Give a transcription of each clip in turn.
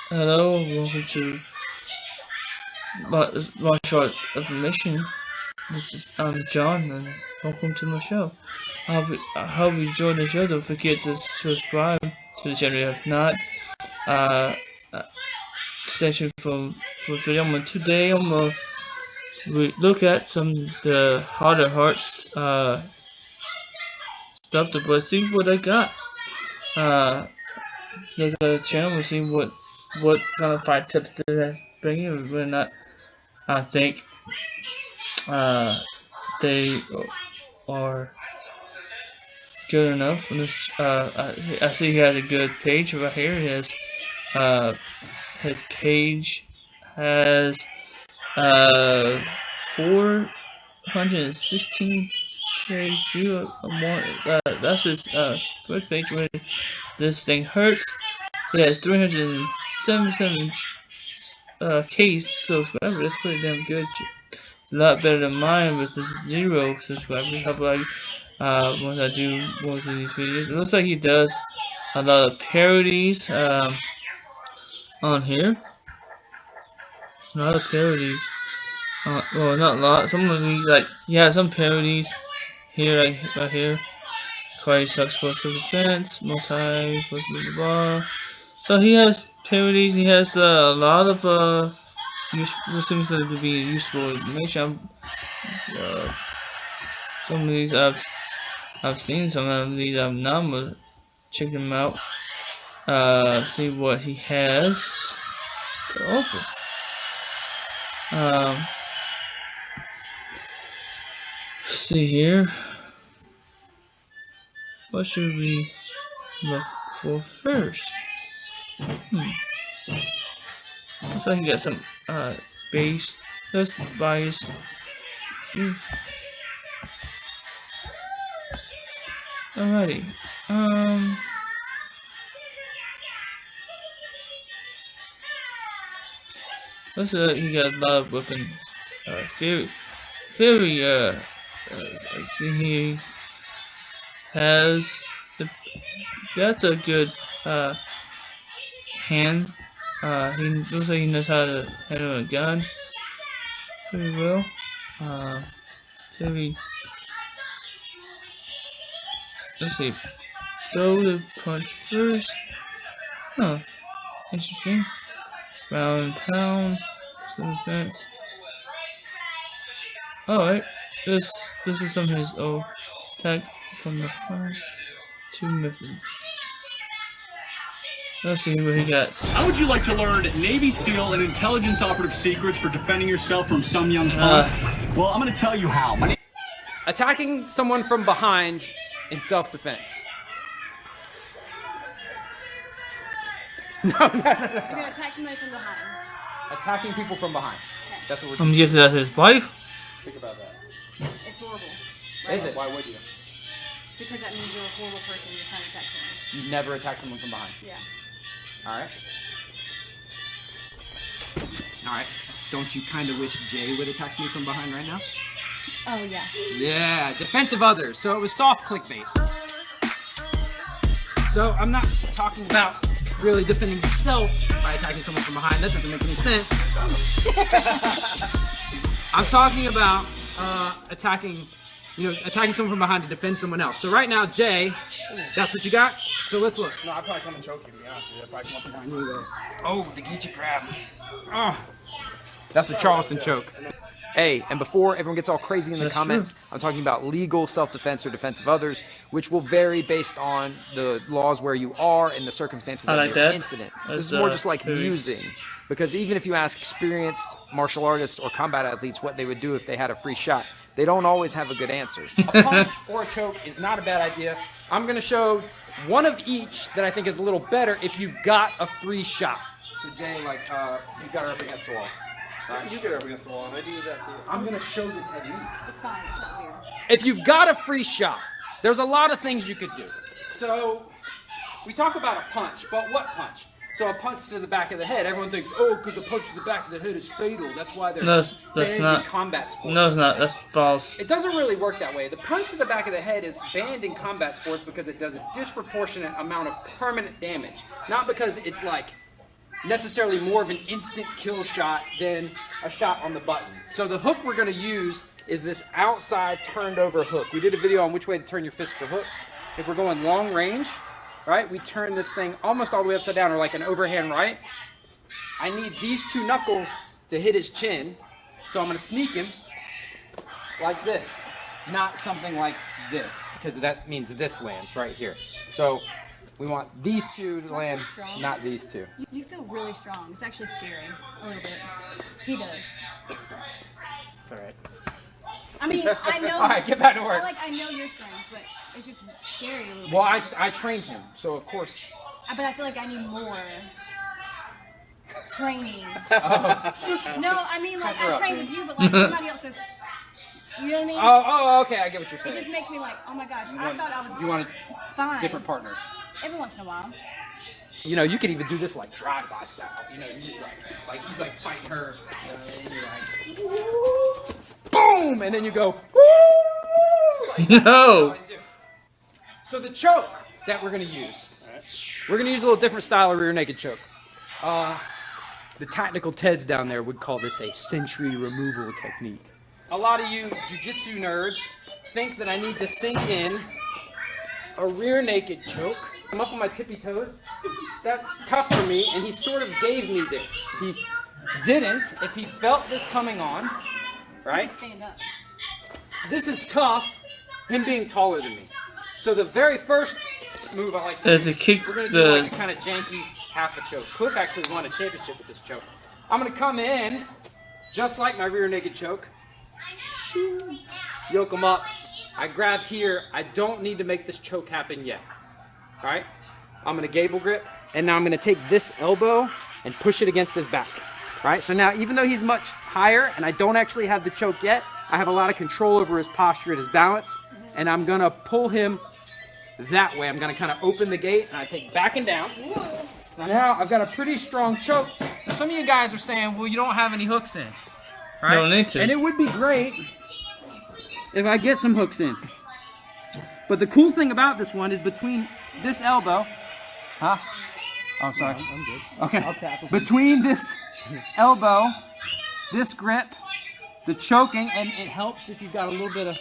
Hello, welcome to Martial Arts Information. This is I'm John, and welcome to my show. I hope you enjoyed the show. Don't forget to subscribe to the channel if not. Uh, uh Session for video. Today I'm gonna look at some of the harder hearts stuff to see what I got. Uh, Look at the channel and see what kind of fight tips they bring in. We're not. I think they are good enough. And this, I see he has a good page right here. Uh, his page has, 416 page view or more. That's his, first page where this thing hurts. He has 377, K subscribers. That's pretty damn good. A lot better than mine with this 0 subscribers. How about once I do most of these videos? It looks like he does a lot of parodies on here. A lot of parodies. Well, not a lot. Some of these, like, yeah, some parodies here, right here. Karate sucks for self-defense, multi, blah, blah, blah. So he has parodies. He has a lot of this seems to be useful information. Some of these I've seen, some of these I've not, but check them out. See what he has to offer. See here. What should we look for first? Looks like you got some base. Let's bias. Alrighty. Looks like you got a lot of weapons. Very, I see he has that's a good hand. He looks like he knows how to handle a gun pretty well. Very. Let's see. Throw the punch first. Huh. Interesting. Round and pound. Self-defense. Alright. This is some of his old attack from the front. 2 methods. Let's see what he got. How would you like to learn Navy SEAL and intelligence operative secrets for defending yourself from some young punk? Well, I'm going to tell you how. Attacking someone from behind in self-defense. No. You're gonna attack somebody from behind. Attacking people from behind. Okay. That's what we're I'm doing. guessing that's his wife. Think about that. It's horrible. Is it? Why would you? Because that means you're a horrible person and you're trying to attack someone. You never attack someone from behind. Yeah. Alright. Alright. Don't you kind of wish Jay would attack me from behind right now? Oh, yeah. Yeah, defense of others. So it was soft clickbait. So I'm not talking about really defending yourself by attacking someone from behind. That doesn't make any sense. I'm talking about attacking someone from behind to defend someone else. So right now, Jay, that's what you got? So let's look. No, I'd probably come and choke you, to be honest with you. I'd probably come up behind you. Oh, the Geechee crab. Oh. That's the Charleston Choke. Hey, and before everyone gets all crazy in the comments, I'm talking about legal self-defense or defense of others, which will vary based on the laws where you are and the circumstances of your incident. This is more just like musing. Because even if you ask experienced martial artists or combat athletes what they would do if they had a free shot, they don't always have a good answer. A punch or a choke is not a bad idea. I'm going to show one of each that I think is a little better if you've got a free shot. So Jay, like, you've got her up against the wall. Right. You get up against the wall, and I do that too. I'm going to show the technique. It's fine. It's not weird. If you've got a free shot, there's a lot of things you could do. So, we talk about a punch, but what punch? So a punch to the back of the head. Everyone thinks, oh, because a punch to the back of the head is fatal. That's why they're that's banned not in combat sports. No, it's not. That's false. It doesn't really work that way. The punch to the back of the head is banned in combat sports because it does a disproportionate amount of permanent damage. Not because it's like necessarily more of an instant kill shot than a shot on the button. So the hook we're going to use is this outside turned over hook. We did a video on which way to turn your fist for hooks. If we're going long range, right, we turn this thing almost all the way upside down, or like an overhand right. I need these two knuckles to hit his chin, so I'm going to sneak him like this, not something like this, because that means this lands right here. So we want these two to land, not these two. You feel really strong. It's actually scary a little bit. He does. It's all right. I mean, I know. All right, get back to work. I know your strength, but it's just scary a little bit. Well, I trained him, so of course. But I feel like I need more training. Oh. No, I mean, like, I train with you, but like somebody else says, you know what I mean? Oh, okay, I get what you're It saying. just makes me like, oh my gosh, I thought I was You want fine. different partners. Every once in a while. You know, you could even do this like drive-by style. You know, you like he's like fighting her, and you're like, boom, and then you go, like, No. So the choke that we're gonna use, we're gonna use a little different style of rear naked choke. The technical Teds down there would call this a century removal technique. A lot of you jiu-jitsu nerds think that I need to sink in a rear naked choke. I'm up on my tippy toes. That's tough for me, and he sort of gave me this. He didn't, if he felt this coming on, right? Stand up. This is tough, him being taller than me. So the very first move I like to As do, a kick we're going to do like a kind of janky half a choke. Cliff actually won a championship with this choke. I'm going to come in, just like my rear naked choke. Shoo. Yoke him up. I grab here. I don't need to make this choke happen yet. All right? I'm going to gable grip, and now I'm going to take this elbow and push it against his back. All right? So now, even though he's much higher, and I don't actually have the choke yet, I have a lot of control over his posture and his balance, and I'm going to pull him that way. I'm going to kind of open the gate, and I take back and down. Now I've got a pretty strong choke. Now, some of you guys are saying, well, you don't have any hooks in. Right? Don't need to. And it would be great if I get some hooks in. But the cool thing about this one is between this elbow, huh? Oh, sorry. I'm good. Okay. I'll tackle. Between this elbow, this grip, the choking, and it helps if you've got a little bit of.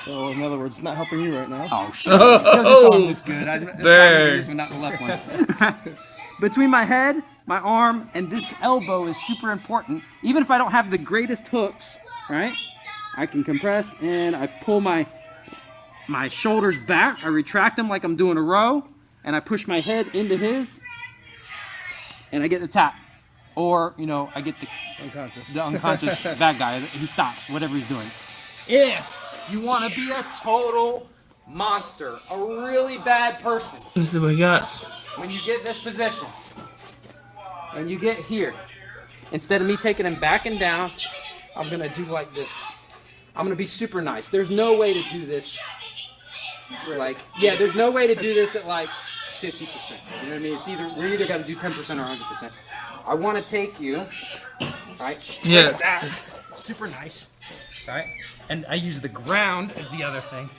So, in other words, it's not helping you right now. Oh shit! This one looks good. That's why I'm Burn. using this one, not the left one. Between my head, my arm, and this elbow is super important. Even if I don't have the greatest hooks, right? I can compress and I pull my shoulders back. I retract them like I'm doing a row, and I push my head into his, and I get the tap. Or, you know, I get the unconscious bad guy. He stops, whatever he's doing. If you want to be a total monster, a really bad person, This is what he got. when you get this position, and you get here, instead of me taking him back and down, I'm going to do like this. I'm going to be super nice. There's no way to do this. There's no way to do this at like 50%. You know what I mean? We're either got to do 10% or 100%. I want to take you, right, straight back, super nice, right? And I use the ground as the other thing,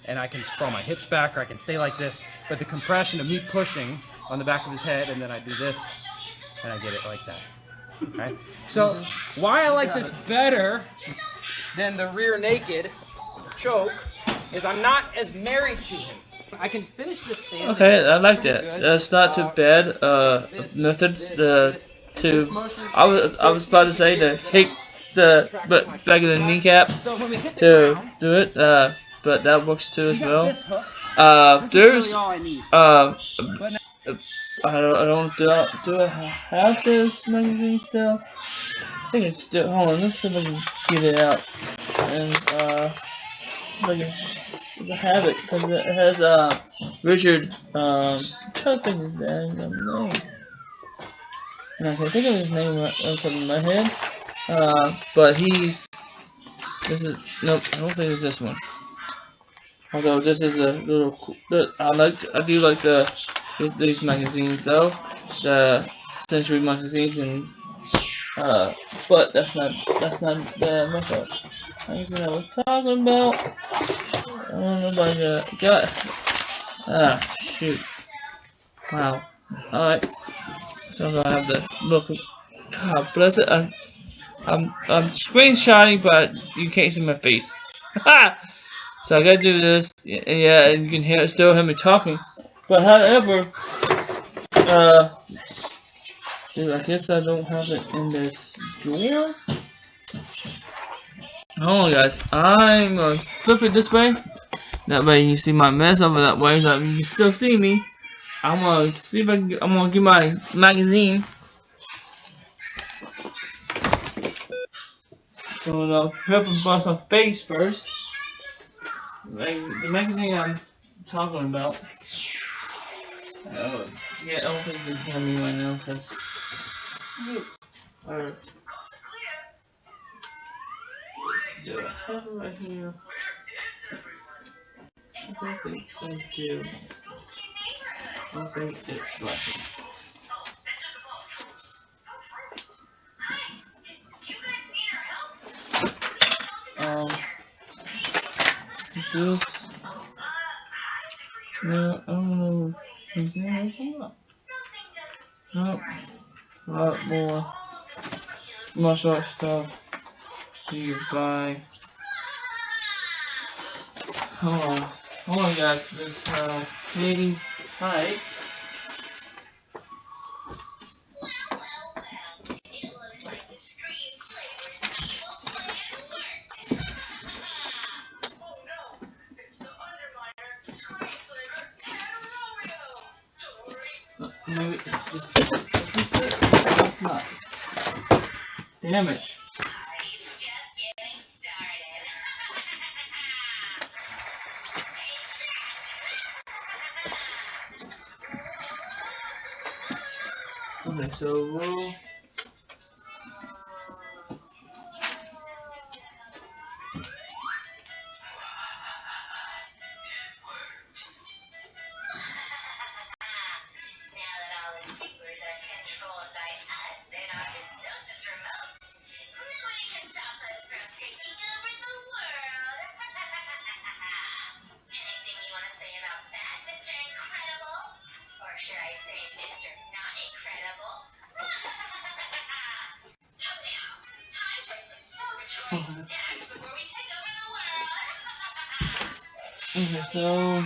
and I can sprawl my hips back, or I can stay like this, but the compression of me pushing on the back of his head, and then I do this, and I get it like that, right? So why I like this better than the rear naked choke is I'm not as married to him. I can finish this standing. Okay, I like that. That's not too bad. Methods I was about to say to kick the back of the kneecap So when we hit the to ground, do it. But that works too as you got well. this hook. This There's is really all I need. do I have this magazine still? I think it's still. Hold on, let's see if I can get it out. And if I have it because it has Richard. I'm trying to think of his name. And I can think of his name right on top of my head. But he's. This is nope. I don't think it's this one. Although this is a little cool. I do like these magazines though, the Century magazines, and but that's not the method. That's what I was talking about. I don't know about got shoot. Wow. Alright. So I'm gonna have to look. God bless it. I'm screenshotting, but you can't see my face. Ha! So I gotta do this. Yeah, and you can still hear me talking. But however, dude, I guess I don't have it in this drawer. Hold on, guys. I'm gonna flip it this way. That way you see my mess over that way, so you can still see me. I'm gonna see if I can. I'm gonna get my magazine. So I'm gonna flip and bust my face first. The magazine I'm talking about. Yeah, I don't think you can hear me right now because. Do I have it right here? I don't think I do. I don't think it's right here. This. No, I don't know. Is there anything up? Nope. A lot more martial arts stuff you can buy. Hold on, guys. This pretty tight. Maybe this. Is this it? No, it's not. Damn it. Okay, so we'll. Okay, so.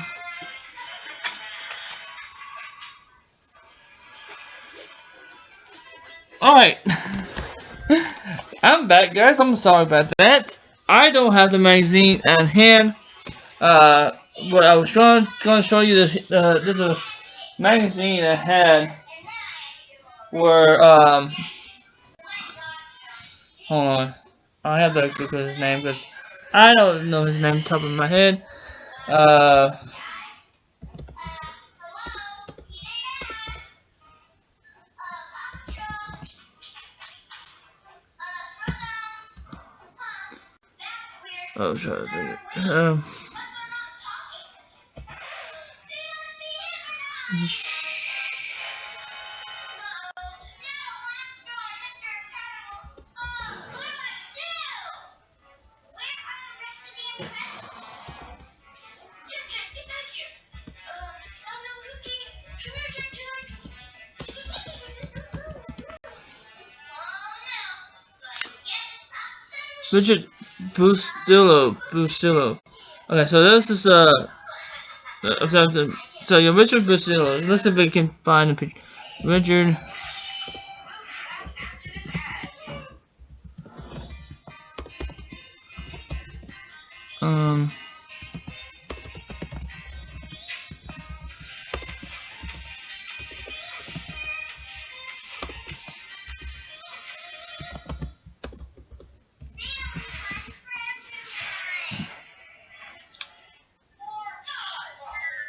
Alright. I'm back, guys. I'm sorry about that. I don't have the magazine at hand. What I was gonna show you there's a magazine I had where hold on, I have to look at his name because I don't know his name top of my head. Oh, sorry. Richard Bustillo. Okay, so this is so you're Richard Bustillo. Let's see if we can find a picture. Richard. Um.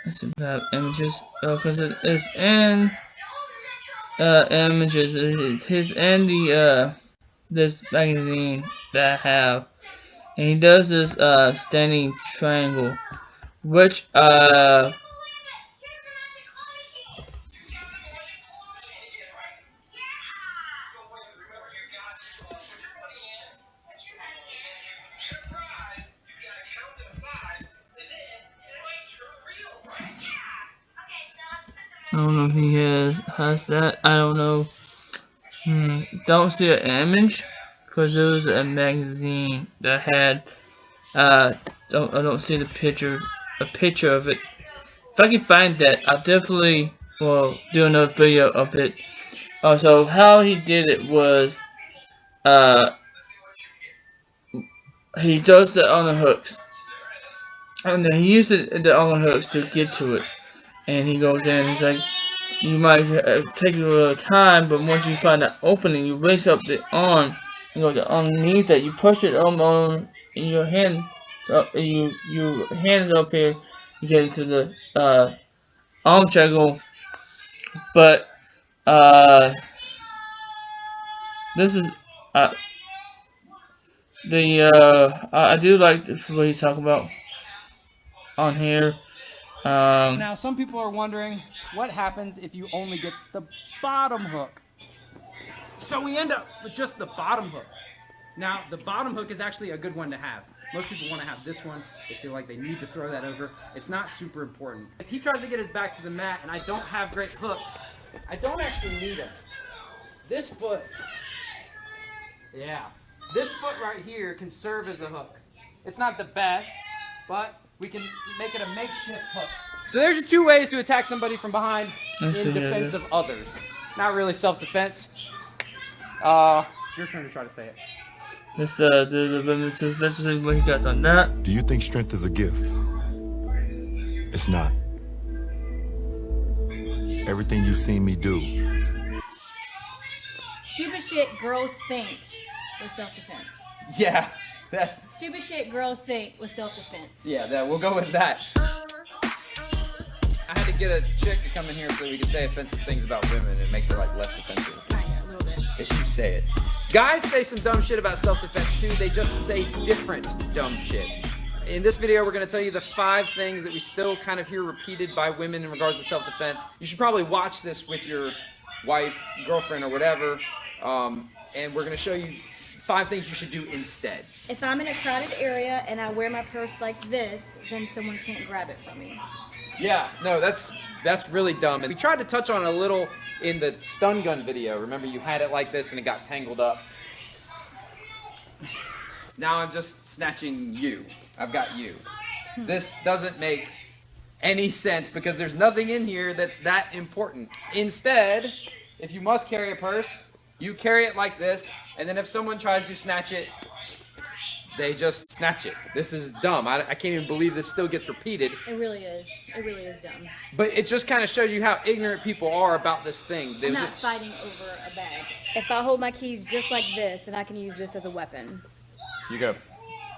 Let's see if I have images. Because it is in images. It's his and the this magazine that I have, and he does this standing triangle, which don't know if he has that. I don't know. Don't see an image because there was a magazine that had. I don't see the picture. A picture of it. If I can find that, I'll definitely will do another video of it. So how he did it was, he does the on the hooks, and then he uses the on the hooks to get to it. And he goes in and he's like, you might take a little time, but once you find that opening, you raise up the arm and go to underneath that. You push it on in your hand, so your hands up here. You get into the arm triangle, but this is I do like what he's talking about on here. Now, some people are wondering what happens if you only get the bottom hook. So we end up with just the bottom hook. Now, the bottom hook is actually a good one to have. Most people want to have this one. They feel like they need to throw that over. It's not super important. If he tries to get his back to the mat and I don't have great hooks, I don't actually need them. This foot, this foot right here can serve as a hook. It's not the best, but we can make it a makeshift hook. So there's your 2 ways to attack somebody from behind in defense of others. Not really self-defense. It's your turn to try to say it. Let's do what he got on that. Do you think strength is a gift? It's not. Everything you've seen me do. Stupid shit girls think with self-defense. Yeah. Stupid shit girls think with self-defense. Yeah, we'll go with that. I had to get a chick to come in here so we could say offensive things about women. It makes it like less offensive. Kinda, a little bit. If you say it. Guys say some dumb shit about self-defense too. They just say different dumb shit. In this video, we're going to tell you the 5 things that we still kind of hear repeated by women in regards to self-defense. You should probably watch this with your wife, girlfriend, or whatever. And we're going to show you 5 things you should do instead. If I'm in a crowded area and I wear my purse like this, then someone can't grab it from me. Yeah, no, that's really dumb. And we tried to touch on it a little in the stun gun video. Remember, you had it like this and it got tangled up. Now I'm just snatching you. I've got you. This doesn't make any sense because there's nothing in here that's that important. Instead, if you must carry a purse, you carry it like this, and then if someone tries to snatch it, they just snatch it. This is dumb. I can't even believe this still gets repeated. It really is. It really is dumb. But it just kind of shows you how ignorant people are about this thing. I'm not fighting over a bag. If I hold my keys just like this, then I can use this as a weapon. You go.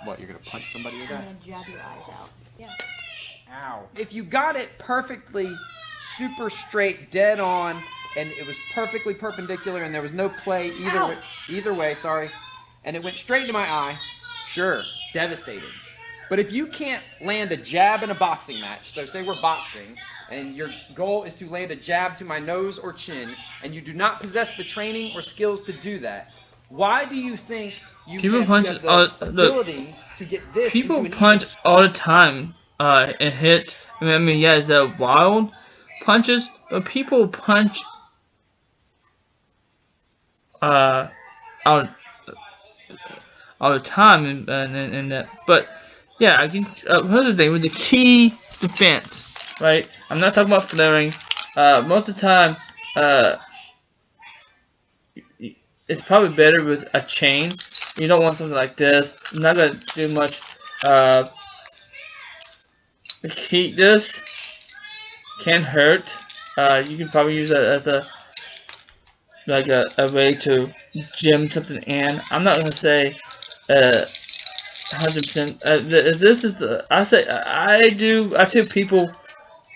What? You're gonna punch somebody with that? I'm gonna jab your eyes out. Yeah. Ow. If you got it perfectly, super straight, dead on, and it was perfectly perpendicular, and there was no play either way, sorry, and it went straight into my eye, sure, devastating. But if you can't land a jab in a boxing match, so say we're boxing, and your goal is to land a jab to my nose or chin, and you do not possess the training or skills to do that, why do you think you have the ability to get this? People punch all the time and hit. I mean, yeah, the wild punches, but people punch all the time and that. But yeah, I can. Here's the thing with the key defense, right? I'm not talking about flaring. Most of the time, it's probably better with a chain. You don't want something like this. I'm not gonna do much. Keep this can hurt. You can probably use it as a way to jam something in. I'm not gonna say 100%. This is I tell people.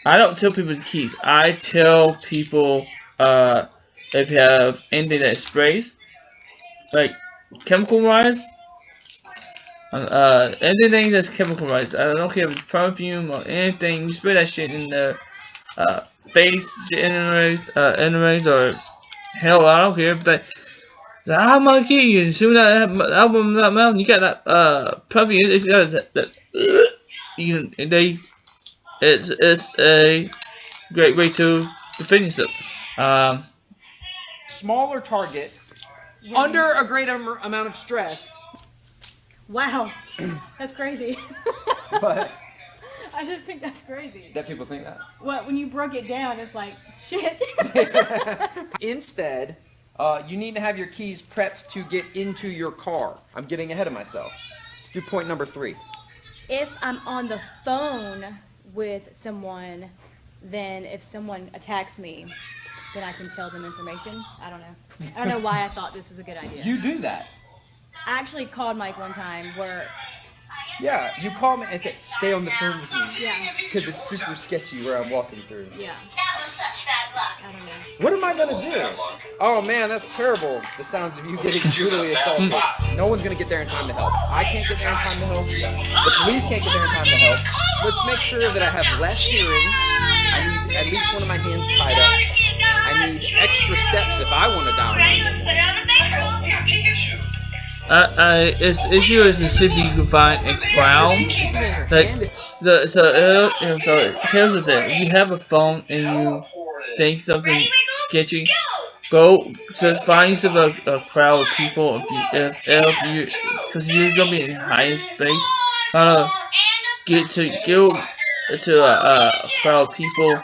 I don't tell people the keys. I tell people if you have anything that sprays, like chemical wise, anything that's chemical wise. I don't care if it's perfume or anything. You spray that shit in the face, enemies, or hell, I don't care. But I have my key. As soon as that album that mouth, you got that perfume. It's got that. It's a great way to defend yourself. Smaller target, under a great amount of stress. Wow, that's crazy. But I just think that's crazy. that people think that. Well, when you broke it down, it's like, shit. Instead, you need to have your keys prepped to get into your car. I'm getting ahead of myself. Let's do point number 3. If I'm on the phone with someone, then if someone attacks me, then I can tell them information. I don't know. I don't know why I thought this was a good idea. You do that. I actually called Mike one time where, Yeah, you call me and say, stay on the phone with me. yeah, Because it's super sketchy where I'm walking through. yeah, That was such bad luck. I don't know. What am I gonna do? Oh man, that's terrible. The sounds of you getting brutally assaulted. No one's gonna get there in time to help. I can't get there in time to help. The police can't get there in time to help. Let's make sure that I have less hearing. I need at least one of my hands tied up. I need extra steps if I want to dial 911. Its issue is to see if you can find a crowd. So here's the thing: if you have a phone and you think something sketchy, go to find yourself a crowd of people. If you, because you're gonna be in high space, get to a crowd of people.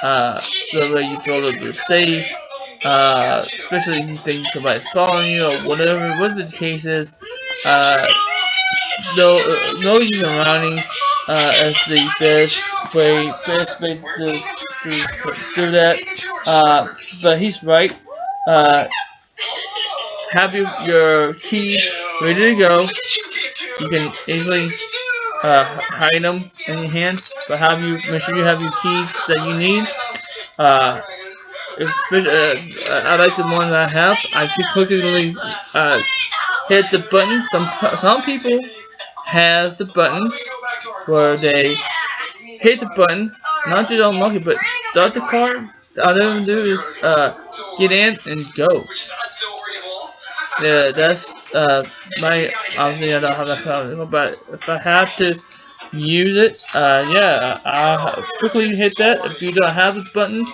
The way you feel a little bit safe. Especially if you think somebody's following you or whatever the case is. Know your surroundings as the best way to do that. But he's right. Have your keys ready to go. You can easily hide them in your hand, but make sure you have your keys that you need. I like the one that I have. I can quickly hit the button. Some people has the button where they hit the button, not just unlock it, but start the car. All they have to do is get in and go. Yeah, that's my obviously I don't have that problem, but if I have to use it, yeah, I'll quickly hit that. If you don't have the button,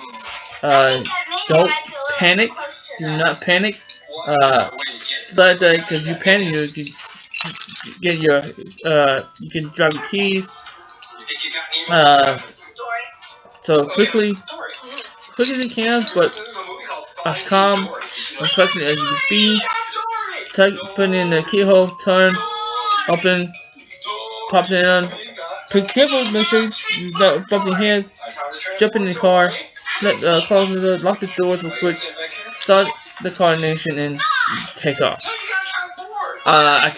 don't panic. Do not panic. Like that, because you panic, you get your you can drop your keys. So quickly as you can, but as calm and quickly as you can be. Put in the keyhole, turn, open, pop it in. Careful, make sure you don't bump your head. Jump in the car, close the door, lock the doors real quick, start the car ignition, and take off. And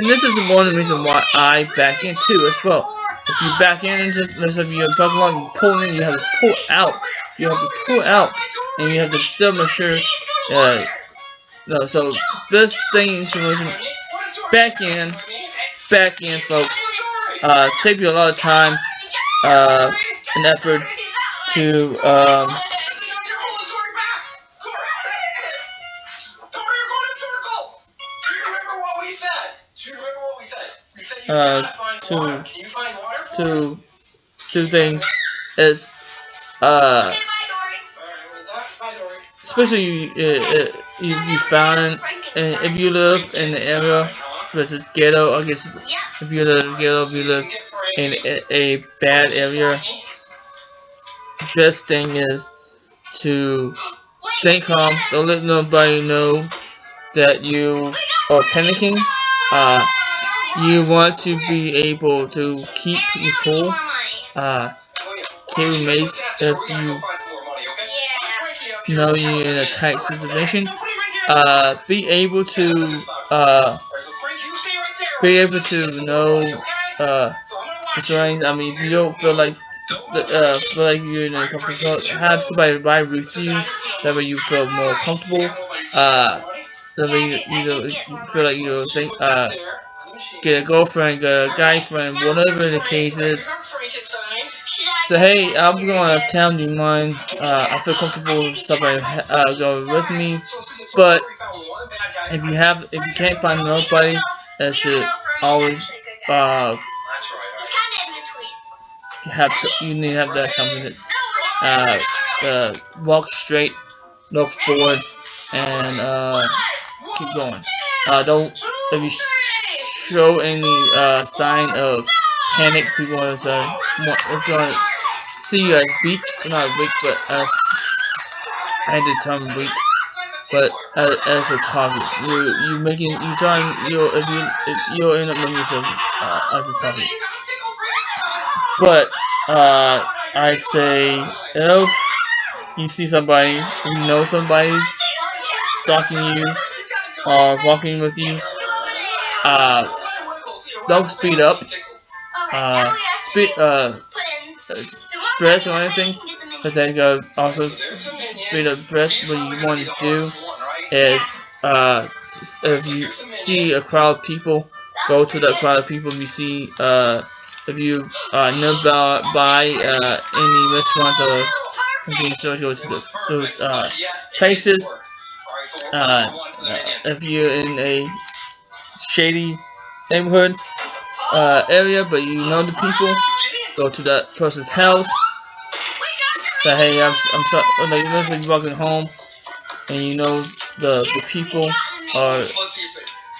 this is one of the reasons why I back in too as well. If you back in and just if you're bucking along, you pull in, you have to pull out. You have to pull out, and you have to still make sure. No, so this thing is back in, folks. Save you a lot of time and effort to to do things is especially if you found and if you live in the area versus ghetto. I guess if you live in ghetto, if you live in a bad area, the best thing is to stay calm. Don't let nobody know that you are panicking. You want to be able to keep your cool. Carry mace if you know you're in a tight situation. Be able to know the surroundings. I mean, if you don't feel like you're in a comfortable zone, have somebody ride with you. That way you feel more comfortable. That way you feel like you think get a girlfriend, get a guy friend, whatever the case is. So hey, I'm going to town. Do you mind? I feel comfortable with somebody going with me. But if you can't find nobody, that's to always you need to have that confidence. walk straight, look forward, and keep going. Don't if you show any sign of panic, people are going to see you as weak, not weak, but as I had the term weak, but as a target. You'll end up making yourself as a target. But I say if you see somebody, you know somebody stalking you or walking with you, don't speed up. Press or anything, because then you also speed up press. What you want to do is, if you see a crowd of people, go to that crowd of people. If you see, if you nearby any restaurants or convenience stores, go to those places. If you're in a shady neighborhood area, but you know the people, go to that person's house. Say, hey, I'm sorry. Like, you're walking home, and you know the people, or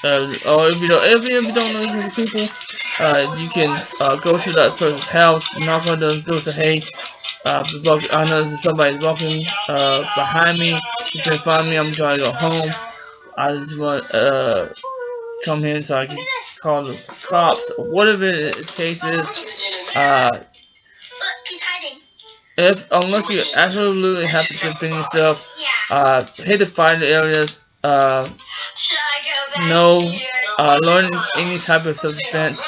if you don't know the people, you can go to that person's house, knock on the door, say, hey, I know there's somebody walking behind me. You can find me. I'm trying to go home. I just want come here so I can call the cops, or whatever the case is. Unless you absolutely have to defend yourself, hit the fire areas. Learn any type of self-defense.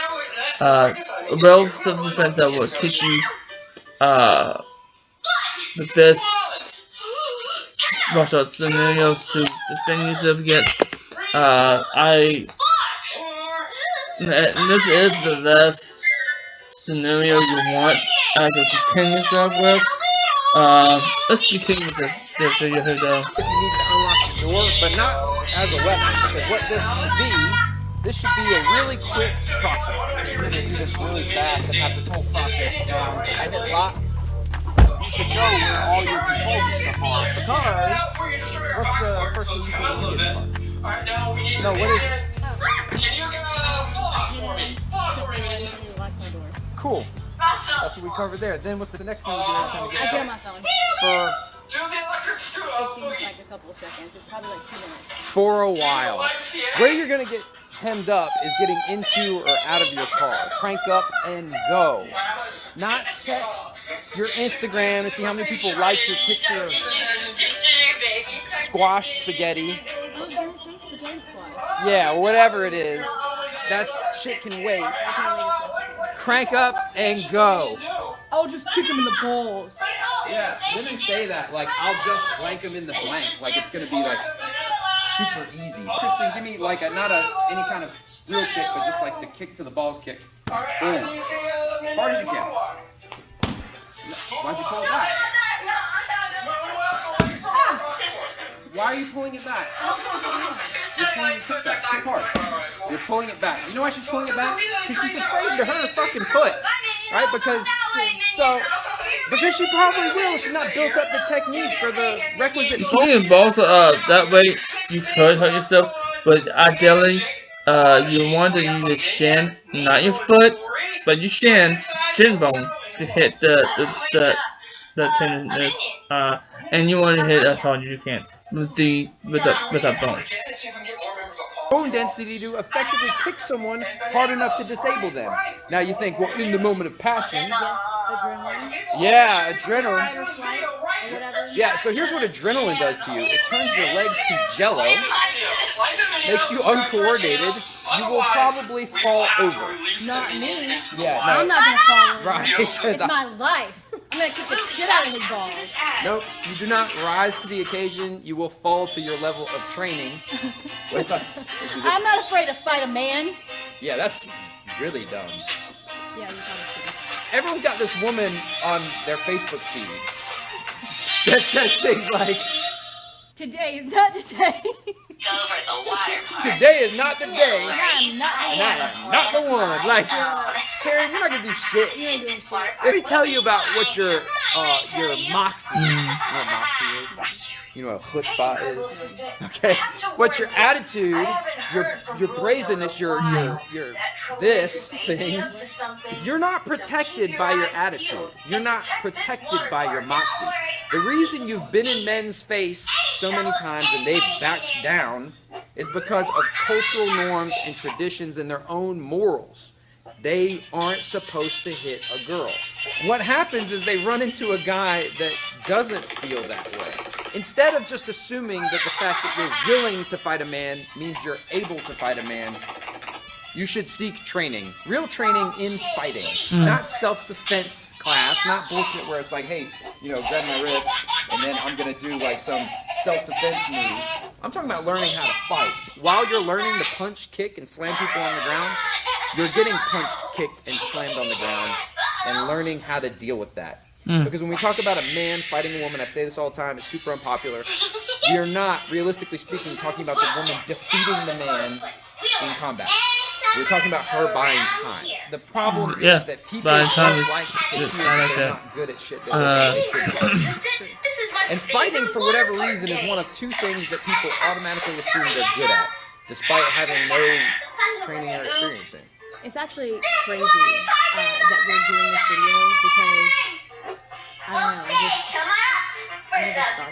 Real self-defense that will teach you the best martial arts scenarios to defend yourself against. This is the best scenario you want to defend yourself with. Let's continue with the video here though. If you need to unlock the door, but not as a weapon, because what this should be a really quick process. You're going to do this really fast and have this whole process down. I hit lock. You should know where all your controls and stuff are, because what's the first thing you can do in this part? No, what is it? Cool. That's what we covered there. Then what's the next thing we do every time we I get on my phone. For It seems like a couple of seconds. It's probably like 2 minutes. for a while. Where you're gonna get hemmed up is getting into or out of your car. Crank up and go. Not check your Instagram and see how many people like your picture of squash spaghetti. I was gonna say spaghetti squash. Yeah, whatever it is. That shit can wait. Crank up and go. I'll just kick him in the balls. Yeah, women say that, like, I'll just blank them in the blank. Like, it's gonna be, like, super easy. Kristen, give me, like, any kind of real kick, but just, like, the kick to the balls kick. Boom. As hard as you can. Why'd you pull it back? Why are you pulling it back? You're pulling your kick back. Kick hard. You're pulling it back. You know why she's pulling it back? Because she's afraid to hurt her fucking foot. Right? Because she probably will. She's not built up the technique for the requisite. Pulling balls that way you could hurt yourself, but ideally you want to use your shin, not your foot, but your shin bone to hit the tenderness, and you want to hit as hard as you can with that bone. Bone density to effectively kick someone hard enough to disable them. Now you think, well, in the moment of passion. Adrenaline. Yeah, adrenaline. Whatever. Yeah, so here's what adrenaline does to you. It turns your legs to jello, makes you uncoordinated. You will probably fall over. Not me. Yeah, I'm not gonna fall over. Right. It's my life. I'm gonna kick the shit out of his balls. Nope, you do not rise to the occasion. You will fall to your level of training. I'm not afraid to fight a man. Yeah, that's really dumb. Yeah, you probably should. Everyone's got this woman on their Facebook feed that says things like, Today is not the day. Over the water park. today is not the day, I'm not the and one. I am not the one. Like, Karen, you're not gonna do shit. You ain't doing shit. Let me tell you about what your your moxie. You know what moxie is? You know what chutzpah is? Okay. What's your attitude, your brazenness, your this thing? You're not protected by your attitude. You're not protected by your moxie. The reason you've been in men's face so many times and they've backed down is because of cultural norms and traditions and their own morals. They aren't supposed to hit a girl. What happens is they run into a guy that doesn't feel that way. Instead of just assuming that the fact that you're willing to fight a man means you're able to fight a man, you should seek training. Real training in fighting. Not self-defense class, not bullshit where it's like, hey, grab my wrist and then I'm gonna do like some self-defense move. I'm talking about learning how to fight. While you're learning to punch, kick, and slam people on the ground, you're getting punched, kicked, and slammed on the ground and learning how to deal with that. Because when we talk about a man fighting a woman, I say this all the time, it's super unpopular. We are not, realistically speaking, talking about the woman defeating the man in combat. We're talking about her buying time. The problem is that people don't like to hear that they're not good at shit. And fighting, for whatever reason, is one of two things that people automatically assume they're good at, despite having no training or experience in. It's actually crazy that we're doing this video because, I don't know, I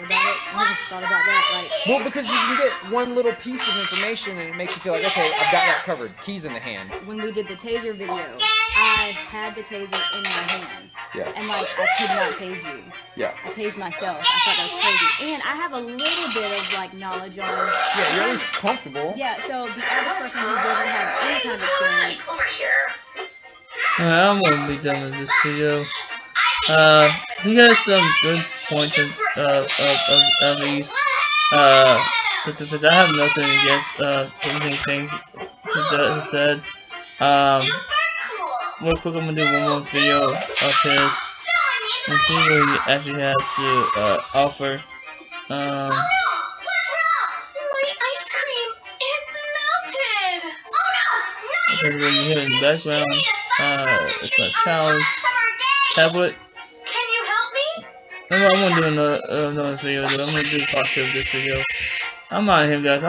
never thought about that. Well, because you can get one little piece of information and it makes you feel like, okay, I've got that covered. Keys in the hand. When we did the taser video, I had the taser in my hand. Yeah. And I could not tase you. Yeah. I tased myself. I thought that was crazy. And I have a little bit of knowledge on. Yeah, you're always comfortable. Yeah. So the average person who doesn't have any kind of experience. Over here. Alright, I'm gonna be done with this video. He has some good points of these certificates. I have nothing against so many things he said. Real quick, I'm gonna do one more video of his and see what he actually has to offer. Oh, what's wrong? My ice cream, it's melted. Oh no, Because when you hear in the background, it's a challenge tablet. Can you help me? I'm gonna do another video. I'm gonna do part 2 of this video. I'm out of here, guys.